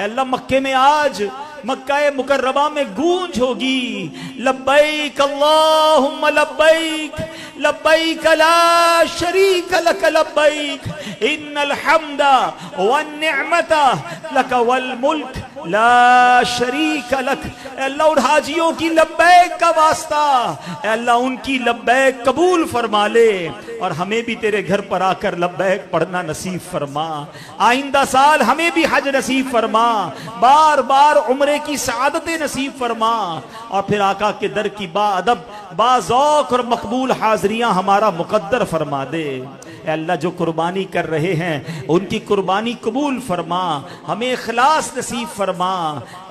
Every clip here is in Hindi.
अल्लाह मक्के में आज मक्का मुकर्रमा में गूंज होगी, लब्बैक अल्लाहुम्मा लब्बैक लब्बैक ला शरीक लक लब्बैक इन्नल हम्दा वन निअमता लक वल मुल्क ला शरीक लक। अल्लाह उन हाजियों की लब्बैक का वास्ता, अल्लाह उनकी लब्बैक कबूल फरमा ले और हमें भी तेरे घर पर आकर लब्बैक पढ़ना नसीब फरमा। आइंदा साल हमें भी हज नसीब फरमा, बार बार उम्रे की सआदतें नसीब फरमा और फिर आका के दर की बाअदब बाज़ौक़ और मकबूल हाज़रियां हमारा मुक़द्दर फरमा दे। अल्लाह जो कुर्बानी कर रहे हैं उनकी कुर्बानी कबूल फरमा, हमें इखलास नसीब फरमा।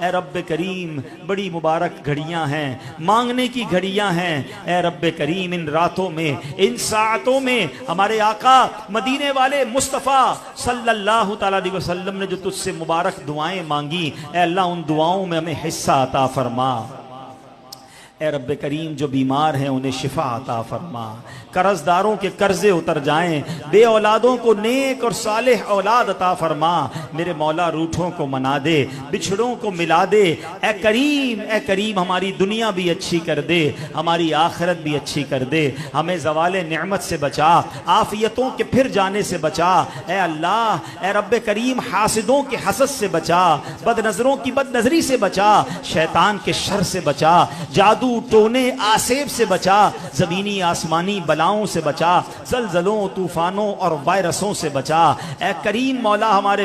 ए रब्बे करीम, बड़ी मुबारक घड़ियां हैं, मांगने की घड़ियां हैं। ए रब्बे करीम, इन रातों में, इन साअतों में हमारे आका मदीने वाले मुस्तफ़ा सल्लल्लाहु तआला अलैहि वसल्लम ने जो तुझसे मुबारक दुआएं मांगी, ए अल्लाह उन दुआओं में हमें हिस्सा अता फरमा। ए रब्बे करीम, जो बीमार हैं उन्हें शिफा अता फरमा, कर्जदारों के कर्जे उतर जाएं, बे औलादों को नेक और सालेह औलाद अता फरमा। मेरे मौला, रूठों को मना दे, बिछड़ों को मिला दे। ए करीम, हमारी दुनिया भी अच्छी कर दे, हमारी आखिरत भी अच्छी कर दे। हमें ज़वाले नेमत से बचा, आफियतों के फिर जाने से बचा। ए अल्लाह, ए रब्बे करीम, हासिदों के हसद से बचा, बदनजरों की बदनजरी से बचा, शैतान के शर से बचा, जादू टोने आसेब से बचा, जमीनी आसमानी बलाओं से बचा, जलजलों तूफानों और वायरसों से बचा। ए करीम मौला, हमारे